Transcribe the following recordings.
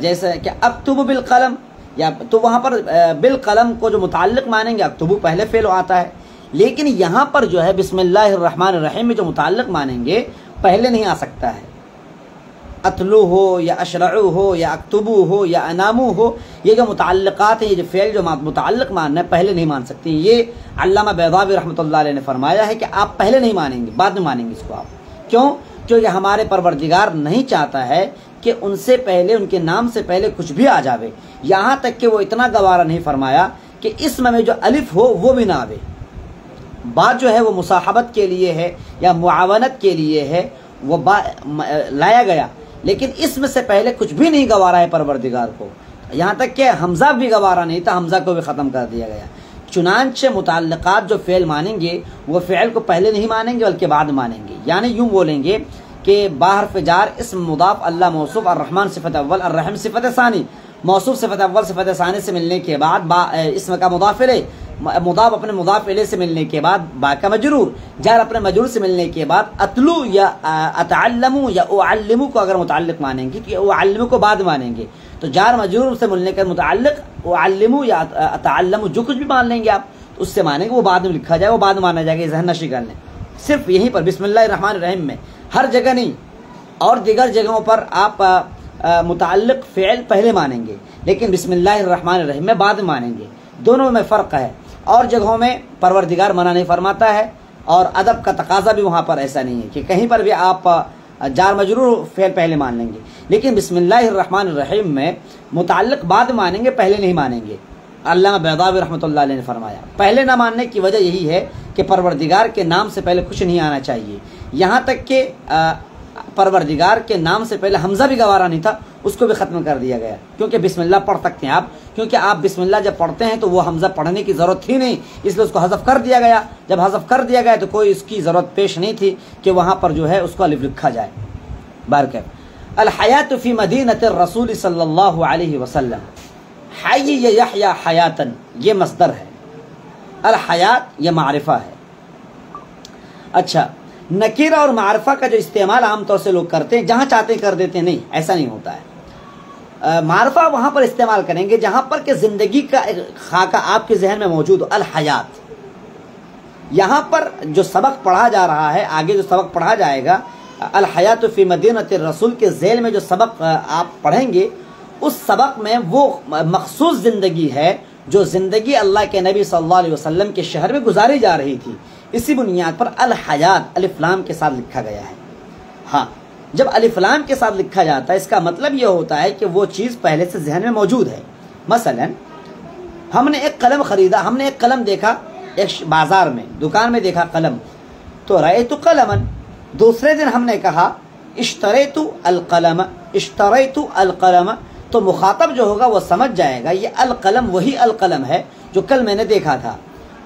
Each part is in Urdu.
جیسے کہ اکتب بالقلم، یا تو وہاں پر بالقلم کو جو متعلق مانیں گے اکتبو پہلے فعل آتا ہے، لیکن یہاں پر جو ہے بسم اللہ الرحمن الرحیم میں جو متعلق مانیں گے پہلے نہیں آ سکتا ہے۔ اتلو ہو یا اشرعو ہو یا اکتبو ہو یا انامو ہو، یہ جو متعلقات ہیں، یہ جو فعل جو متعلق ماننا ہے پہلے نہیں مان سکتے۔ یہ علامہ بیضاوی رحمۃ اللہ علیہ نے فرمایا ہے کہ آپ پہلے نہیں مانیں گے، بعد میں مانیں گے اس کو آپ۔ کیوں؟ کیونکہ ہمارے پروردگار نہیں چاہتا ہے کہ ان سے پہلے، ان کے نام سے پہلے کچھ بھی آ جاوے، یہاں تک کہ وہ اتنا گوارا نہیں فرمایا کہ اسم میں جو الف ہو وہ بھی نہ آوے۔ بات جو ہے وہ مصاحبت کے لیے ہے یا معاونت کے لیے ہے، وہ لایا گیا، لیکن اسم سے پہلے کچھ بھی نہیں گوارا ہے پروردگار کو، یہاں تک کہ حمزہ بھی گوارا نہیں تھا، حمزہ کو بھی ختم کر دیا گیا۔ چنانچہ متعلقات جو فعل مانیں گے وہ فعل کو پہلے نہیں مانیں گے بلکہ بعد مانیں گے، یعنی یوں بولیں گے کہ باحرف جار اسم مضاف، اللہ موصوف، الرحمن صفت اول، الرحیم صفت ثانی، موصوف صفت اول صفت ثانی سے ملنے کے بعد اسم کا مضاف الیہ، مضاف اپنے مضاف الیہ سے ملنے کے بعد با کا مجرور، جار اپنے مجرور سے ملنے کے بعد اتلو یا اتعلمو یا اعلمو کو اگر متعلق مانیں گے تو اعلمو کو بعد مانیں گے، تو جار مجرور سے ملنے کے متعلق اعلمو یا اتعلمو جو کچھ بھی مان لیں گے آپ اس سے مانیں گے، وہ بعد میں لکھا جائے، وہ بعد مانا جائے گا، یہ ذہن نشی کر لیں۔ صرف یہیں پر بسم اللہ الرحمن الرحیم میں، ہر جگہ نہیں، اور دیگر جگہوں پر آپ متعلق فعل پہلے مانیں گے لیکن بسم اللہ الرحمن الرحیم میں بعد مانیں گے، دونوں میں فرق ہے۔ اور جگہوں میں پروردگار منع نہیں فرماتا ہے، اور ادب کا تقاضا بھی وہاں پر ایسا نہیں ہے کہ کہیں پر بھی آپ جار مجرور فعل پہلے مان لیں گے، لیکن بسم اللہ الرحمن الرحیم میں متعلق بعد مانیں گے، پہلے نہیں مانیں گے۔ علامہ بیضاوی رحمۃ اللہ علیہ نے فرمایا پہلے نہ ماننے کی وجہ یہی ہے کہ پروردگار کے نام سے پہلے کچھ نہیں آنا چاہیے، یہاں تک کہ پروردگار کے نام سے پہلے حمزہ بھی گوارا نہیں تھا، اس کو بھی ختم کر دیا گیا، کیونکہ بسم اللہ پڑھ سکتے ہیں آپ، کیونکہ آپ بسم اللہ جب پڑھتے ہیں تو وہ حمزہ پڑھنے کی ضرورت تھی نہیں، اس لیے اس کو حذف کر دیا گیا۔ جب حذف کر دیا گیا تو کوئی اس کی ضرورت پیش نہیں تھی کہ وہاں پر جو ہے اس کو الف لکھا جائے۔ بارکیف الحیات فی مدینۃ الرسول صلی اللہ علیہ وسلم، حی یحیا حیاتن یہ مصدر ہے، الحیات یہ معرفہ ہے۔ اچھا، نکیرہ اور معرفہ کا جو استعمال عام طور سے لوگ کرتے ہیں، جہاں چاہتے کر دیتے ہیں، نہیں ایسا نہیں ہوتا ہے۔ معرفہ وہاں پر استعمال کریں گے جہاں پر کہ زندگی کا خاکہ آپ کے ذہن میں موجود ہو، الحیات۔ یہاں پر جو سبق پڑھا جا رہا ہے، آگے جو سبق پڑھا جائے گا الحیات فی مدینۃ الرسول کے ذیل میں جو سبق آپ پڑھیں گے، اس سبق میں وہ مخصوص زندگی ہے جو زندگی اللہ کے نبی صلی اللہ علیہ وسلم کے شہر میں گزاری جا رہی تھی، اسی بنیاد پر الحیات الف لام کے ساتھ لکھا گیا ہے۔ ہاں، جب الف لام کے ساتھ لکھا جاتا ہے اس کا مطلب یہ ہوتا ہے کہ وہ چیز پہلے سے ذہن میں موجود ہے۔ مثلا ہم نے ایک قلم خریدا، ہم نے ایک قلم دیکھا، ایک بازار میں دکان میں دیکھا قلم، تو رأیت قلما، دوسرے دن ہم نے کہا اشتریت القلم، اشتریت القلم، تو مخاطب جو ہوگا وہ سمجھ جائے گا یہ القلم وہی القلم ہے جو کل میں نے دیکھا تھا،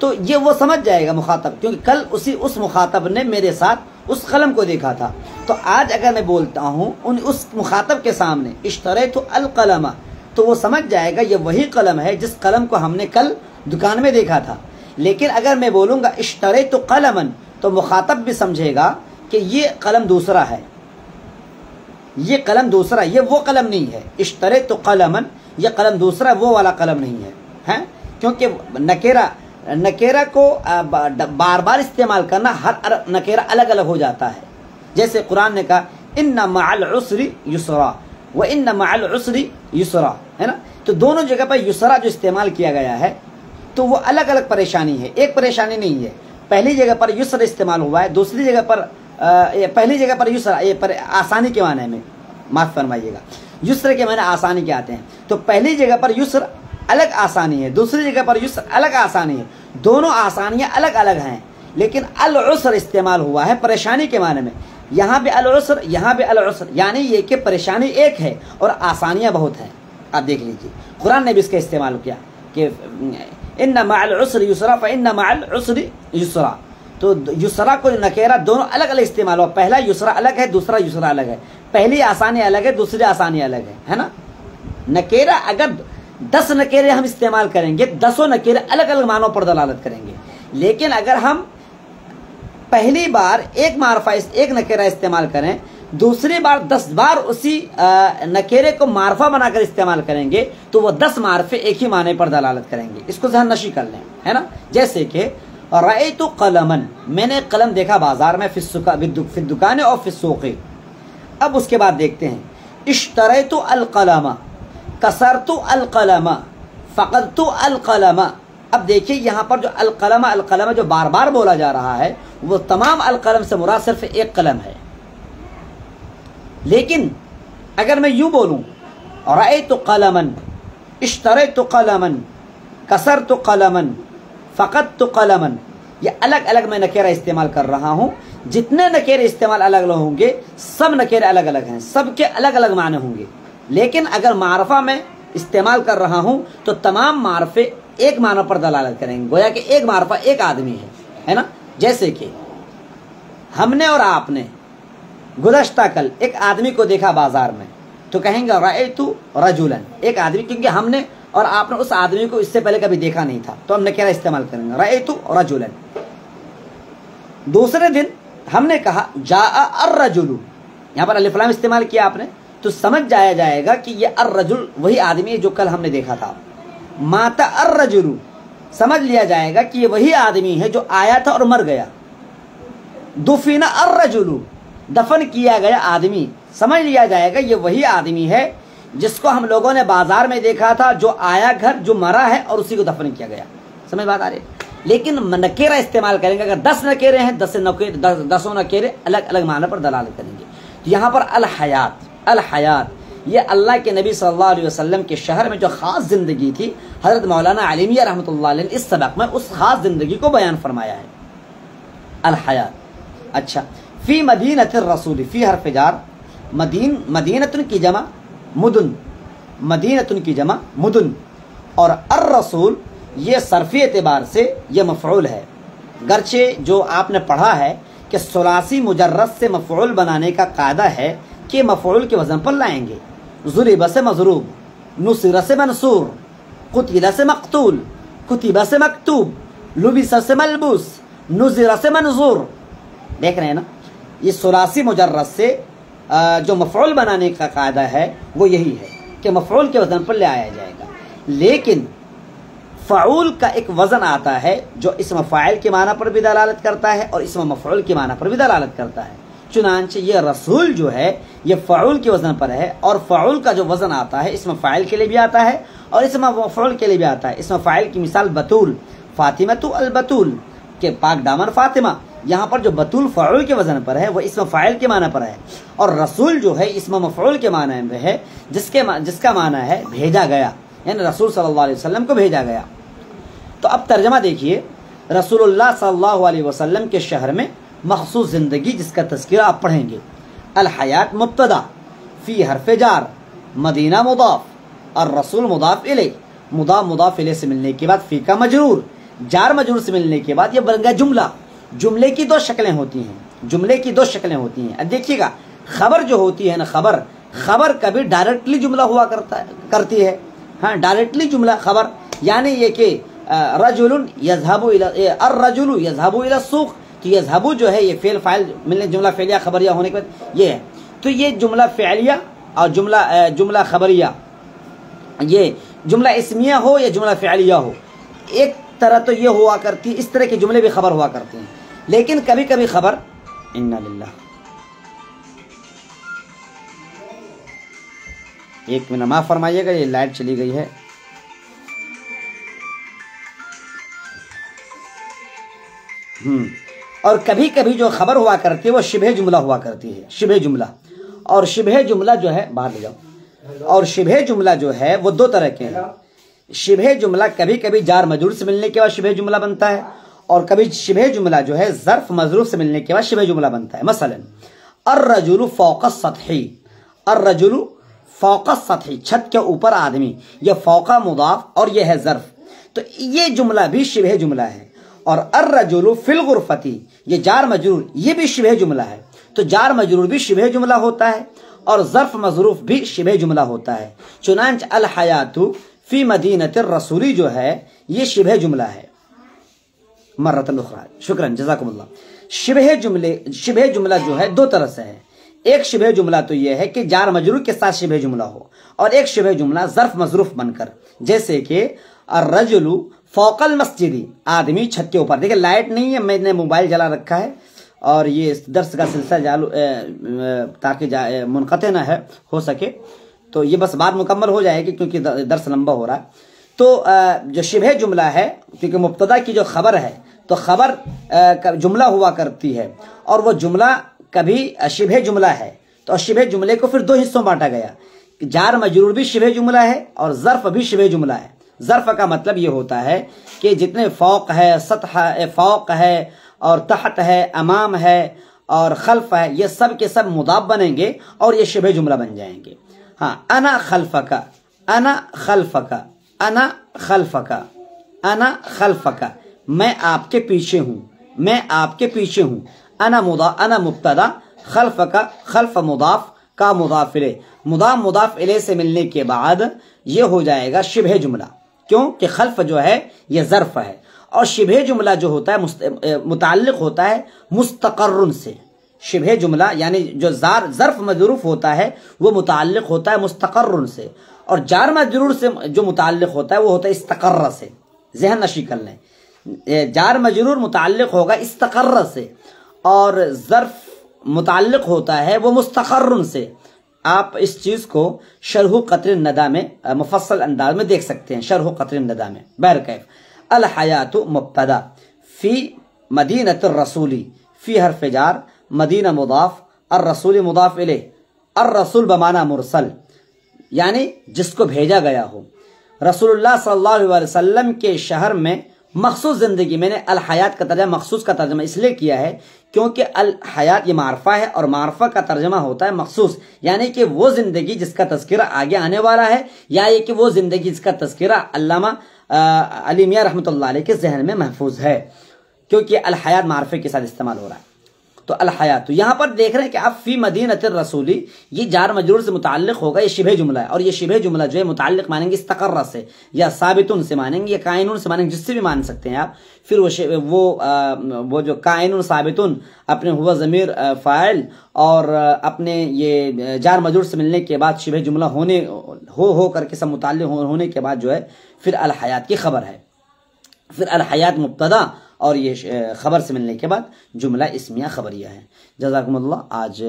تو یہ وہ سمجھ جائے گا مخاطب، کیونکہ کل اس مخاطب نے میرے ساتھ اس قلم کو دیکھا تھا۔ تو آج اگر میں بولتا ہوں اس مخاطب کے سامنے اشتریت القلم، تو وہ سمجھ جائے گا یہ وہی قلم ہے جس قلم کو ہم نے کل دکان میں دیکھا تھا۔ لیکن اگر میں بولوں گا اشتریت قلما، تو مخاطب بھی سمجھے گا کہ یہ قلم دوسرا ہے، یہ قلم دوسرا، یہ وہ قلم نہیں ہے۔ اشتریت قلما، یہ قلم دوسرا، وہ والا قلم نہیں ہے، کیونکہ نکیرہ کو بار بار استعمال کرنا، ہر نکیرہ الگ الگ ہو جاتا ہے۔ جیسے قرآن نے کہا ان مع العسر یسرا وان مع العسر یسرا، ہے نا، تو دونوں جگہ پر یسرا جو استعمال کیا گیا ہے تو وہ الگ الگ پریشانی ہے، ایک پریشانی نہیں ہے۔ پہلی جگہ پر یسر استعمال ہوا ہے، دوسری جگہ پر پہلی جگہ پر یسر، یہ پر آسانی کے معنی میں، معاف فرمائیے گا، یسر کے معنی آسانی کے آتے ہیں، تو پہلی جگہ پر یسر الگ آسانی ہے، دوسری جگہ پر یسر الگ آسانی ہے، دونوں آسانیاں الگ الگ ہیں، لیکن العسر استعمال ہوا ہے پریشانی کے معنی میں، یہاں بھی العسر، یہاں بھی العسر، یعنی یہ کہ پریشانی ایک ہے اور آسانیاں بہت ہیں۔ آپ دیکھ لیجیے قرآن نے بھی اس کا استعمال کیا کہ ان مع العسر یسرا فان مع العسر یسرا، تو یسرا کو نکیرہ دونوں الگ الگ استعمال ہوا، پہلا یسرا الگ ہے، دوسرا یسرا الگ ہے، پہلی آسانی الگ ہے، دوسری آسانی الگ ہے نا۔ نکیرہ اگر 10 نکیرے ہم استعمال کریں گے، 10 نکیرے الگ الگ معنوں پر دلالت کریں گے، لیکن اگر ہم پہلی بار ایک معرفہ ایک نکیرہ استعمال کریں دوسری بار 10 بار اسی نکیرے کو معرفہ بنا کر استعمال کریں گے تو وہ 10 معرفے ایک ہی معنی پر دلالت کریں گے. اس کو ذہن نشی کر لیں, ہے نا. جیسے کہ رأیت قلما, میں نے قلم دیکھا بازار میں, فی الدکان اور فی السوق. اب اس کے بعد دیکھتے ہیں اشتریت القلم, کسرت القلم, فقدت القلم. اب دیکھیے یہاں پر جو القلم جو بار بار بولا جا رہا ہے وہ تمام القلم سے مراد صرف ایک قلم ہے. لیکن اگر میں یوں بولوں رأیت قلما, اشتریت قلما, کسرت قلما, فقدت قلما, یہ الگ الگ میں نکیرہ استعمال کر رہا ہوں. جتنے نکیرے استعمال الگ الگ ہوں گے سب نکیرے الگ الگ ہیں, سب کے الگ الگ معنی ہوں گے. لیکن اگر معرفہ میں استعمال کر رہا ہوں تو تمام معرفے ایک معنی پر دلالت کریں گے, گویا کہ ایک معرفہ ایک آدمی ہے نا. جیسے کہ ہم نے اور آپ نے گزشتہ کل ایک آدمی کو دیکھا بازار میں تو کہیں گے رأیت رجلا, ایک آدمی, کیونکہ ہم نے اور آپ نے اس آدمی کو اس سے پہلے کبھی دیکھا نہیں تھا تو ہم نکیرہ استعمال کریں گے رأیت رجلا. دوسرے دن ہم نے کہا جاء الرجل, یہاں پر الف لام استعمال کیا آپ نے تو سمجھ جائے گا کہ یہ الرجل وہی آدمی ہے جو کل ہم نے دیکھا تھا. مات الرجل, سمجھ لیا جائے گا کہ یہ وہی آدمی ہے جو آیا تھا اور مر گیا. دفن الرجل, دفن کیا گیا آدمی, سمجھ لیا جائے گا یہ وہی آدمی ہے جس کو ہم لوگوں نے بازار میں دیکھا تھا, جو آیا گھر, جو مرا ہے اور اسی کو دفن کیا گیا. سمجھ بات آ رہی ہے. لیکن نکیرہ استعمال کریں گے, اگر 10 نکیرے ہیں 10 نکیرے الگ الگ معنی پر دلالت کریں گے. یہاں پر الحیات یہ اللہ کے نبی صلی اللہ علیہ وسلم کے شہر میں جو خاص زندگی تھی, حضرت مولانا علی میاں رحمۃ اللہ علیہ نے اس سبق میں اس خاص زندگی کو بیان فرمایا ہے. الحیات. اچھا, فی مدینۃ الرسول, فی حرف جار, مدینۃ کی جمع مدن, مدینۃ کی جمع مدن, اور الرسول یہ صرفی اعتبار سے یہ مفعول ہے. گرچہ جو آپ نے پڑھا ہے کہ ثلاثی مجرد سے مفعول بنانے کا قاعدہ ہے کہ مفعول کے وزن پر لائیں گے. ضرب سے مضروب, نصر سے منصور, قتل سے مقتول, کتب سے مکتوب, لبس سے ملبوس, نذر سے منظور. دیکھ رہے ہیں نا, یہ ثلاثی مجرد سے جو مفعول بنانے کا قاعدہ ہے وہ یہی ہے کہ مفعول کے وزن پر لے آیا جائے گا. لیکن فعول کا ایک وزن آتا ہے جو اسم فاعل کے معنی پر بھی دلالت کرتا ہے اور اسم مفعول کے معنی پر بھی دلالت کرتا ہے. چنانچہ یہ رسول جو ہے یہ فعول کے وزن پر ہے, اور فعول کا جو وزن آتا ہے اسم فاعل کے لیے بھی آتا ہے اور اسم مفعول کے لیے بھی آتا ہے. اسم فاعل کی مثال بتول, فاطمۃ البتول, کہ پاک دامن فاطمہ. یہاں پر جو بتول فعول کے وزن پر ہے وہ اسم فاعل کے معنی پر ہے, اور رسول جو ہے اسم مفعول کے معنی میں ہے جس کا معنی ہے بھیجا گیا, یعنی رسول صلی اللہ علیہ وسلم کو بھیجا گیا. تو اب ترجمہ دیکھیے, رسول اللہ صلی اللہ علیہ وسلم کے شہر میں مخصوص زندگی جس کا تذکرہ آپ پڑھیں گے. الحیات مبتدا, فی حرف جار, مدینہ مضاف, الرسول مضاف الیہ, مضاف الیہ سے ملنے کے بعد فی کا مجرور, جار مجرور سے ملنے کے بعد یہ بن گیا جملہ. جملے کی دو شکلیں ہوتی ہیں, اب دیکھیے گا خبر جو ہوتی ہے نا, خبر کبھی ڈائریکٹلی جملہ ہوا کرتی ہے. ہاں, ڈائریکٹلی جملہ خبر, یعنی یہ کہ رجل یذهب الى الرجل یذهب الى السوق, تو یذهب جو ہے یہ فعل فاعل ملنے جملہ فعلیہ خبریہ ہونے کے بعد یہ ہے. تو یہ جملہ فعلیہ اور جملہ خبریہ, یہ جملہ اسمیہ ہو یا جملہ فعلیہ ہو, ایک طرح تو یہ ہوا کرتی, اس طرح کے جملے بھی خبر ہوا کرتے ہیں. لیکن کبھی کبھی خبر, انا للہ, ایک منٹ معاف فرمائیے گا, یہ لائٹ چلی گئی ہے. اور کبھی کبھی جو خبر ہوا کرتی ہے وہ شبہ جملہ ہوا کرتی ہے, شبہ جملہ. اور شبہ جملہ جو ہے, باہر لے جاؤ, اور شبہ جملہ جو ہے وہ دو طرح کے ہیں. شبہ جملہ کبھی کبھی جار مجرور سے ملنے کے بعد شبہ جملہ بنتا ہے, اور کبھی شبہ جملہ جو ہے ظرف مظروف سے ملنے کے بعد شبہ جملہ بنتا ہے. مثلا الرجل فوق السطح, الرجل فوق السطح, چھت کے اوپر آدمی, یہ فوق مضاف اور یہ ہے ظرف, تو یہ جملہ بھی شبہ جملہ ہے. اور الرجل فی الغرفۃ, یہ جار مجرور, یہ بھی شبہ جملہ ہے. تو جار مجرور بھی شبہ جملہ ہوتا ہے اور ظرف مظروف بھی شبہ جملہ ہوتا ہے. چنانچہ الحیات فی مدینۃ الرسول جو ہے یہ شبہ جملہ ہے. مرۃ اخرى, شکرا جزاکم اللہ. شبہ جملہ جو ہے دو طرح سے ہے. ایک شبہ جملہ تو یہ ہے کہ جار مجرور کے ساتھ شبہ جملہ ہو، اور ایک شبہ جملہ ظرف مظروف بن کر، جیسے کہ الرجل فوق المسجد، آدمی چھت کے اوپر۔ دیکھیں لائٹ نہیں ہے، میں نے موبائل جلا رکھا ہے اور یہ درس کا سلسلہ جالو تاکہ منقطع نہ ہو سکے، تو یہ بس بات مکمل ہو جائے گی کیونکہ درس لمبا ہو رہا ہے۔ تو جو شبہ جملہ ہے، کیونکہ مبتدا کی جو خبر ہے تو خبر جملہ ہوا کرتی ہے، اور وہ جملہ کبھی شبہ جملہ ہے، تو شبہ جملے کو پھر دو حصوں بانٹا گیا، جار مجرور بھی شبہ جملہ ہے اور ظرف بھی شبہ جملہ ہے۔ ظرف کا مطلب یہ ہوتا ہے کہ جتنے فوق ہے، سطح فوق ہے اور تحت ہے، امام ہے اور خلف ہے، یہ سب کے سب مضاف بنیں گے اور یہ شبہ جملہ بن جائیں گے۔ ہاں، انا خلفک، انا خلفک، انا خلفک، انا خلفک، میں آپ کے پیچھے ہوں، میں آپ کے پیچھے ہوں۔ انا مبتدا، خلفک خلف مضاف کا مضاف الیہ، مضاف الیہ سے ملنے کے بعد یہ ہو جائے گا شبہ جملہ، کیوں کہ خلف جو ہے یہ ظرف ہے، اور شبہ جملہ جو ہوتا ہے متعلق ہوتا ہے مستقر سے۔ شبہ جملہ یعنی جو ظرف مظروف ہوتا ہے وہ متعلق ہوتا ہے مستقر سے، اور جار مجرور سے جو متعلق ہوتا ہے وہ ہوتا ہے استقر سے۔ ذہن نشی کر لیں، جار مجرور متعلق ہوگا استقر سے، اور ظرف متعلق ہوتا ہے وہ مستقر سے۔ آپ اس چیز کو شرح قطر الندی میں مفصل انداز میں دیکھ سکتے ہیں، شرح قطر الندی میں۔ بہرکیف الحیات مبتدا، فی مدینۃ الرسول، فی حرف جار، مدینہ مضاف، الرسول مضاف الیہ، الرسول بمعنی مرسل، یعنی جس کو بھیجا گیا ہو۔ رسول اللہ صلی اللہ علیہ وسلم کے شہر میں مخصوص زندگی، میں نے الحیات کا ترجمہ مخصوص کا ترجمہ اس لیے کیا ہے کیونکہ الحیات یہ معرفہ ہے، اور معرفہ کا ترجمہ ہوتا ہے مخصوص، یعنی کہ وہ زندگی جس کا تذکرہ آگے آنے والا ہے، یا یہ کہ وہ زندگی جس کا تذکرہ علامہ علی میاں رحمۃ اللہ علیہ کے ذہن میں محفوظ ہے، کیونکہ الحیات معرفے کے ساتھ استعمال ہو رہا ہے۔ تو الحیات، تو یہاں پر دیکھ رہے ہیں کہ اب فی مدینۃ الرسول، یہ جار مجرور سے متعلق ہوگا، یہ شبہ جملہ ہے، اور یہ شبہ جملہ جو ہے متعلق مانیں گے استقرہ سے، یا ثابتن سے مانیں گے، یا کائنون سے مانیں گے، جس سے بھی مان سکتے ہیں آپ۔ پھر وہ جو کائنون ثابتن اپنے ہوا ضمیر فاعل اور اپنے یہ جار مجرور سے ملنے کے بعد شبہ جملہ ہو کر کے سب متعلق ہونے کے بعد جو ہے پھر الحیات کی خبر ہے، پھر الحیات مبتدا اور یہ خبر سے ملنے کے بعد جملہ اسمیہ خبریہ ہے۔ جزاکم اللہ۔ آج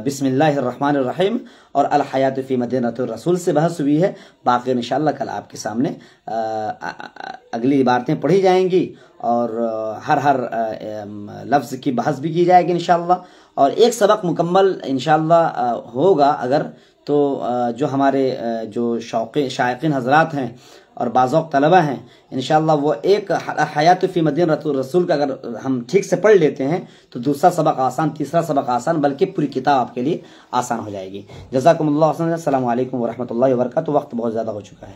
بسم اللہ الرحمن الرحیم اور الحیات فی مدینۃ الرسول سے بحث ہوئی ہے، باقی انشاءاللہ کل آپ کے سامنے اگلی عبارتیں پڑھی جائیں گی، اور ہر لفظ کی بحث بھی کی جائے گی انشاءاللہ، اور ایک سبق مکمل انشاءاللہ ہوگا اگر تو جو ہمارے جو شائقین حضرات ہیں اور بعض اوقات طلبہ ہیں، انشاءاللہ وہ ایک حیات فی مدینۃ الرسول کا اگر ہم ٹھیک سے پڑھ لیتے ہیں تو دوسرا سبق آسان، تیسرا سبق آسان، بلکہ پوری کتاب آپ کے لیے آسان ہو جائے گی۔ جزاکم اللہ، السلام علیکم ورحمۃ اللہ وبرکاتہ۔ وقت بہت زیادہ ہو چکا ہے۔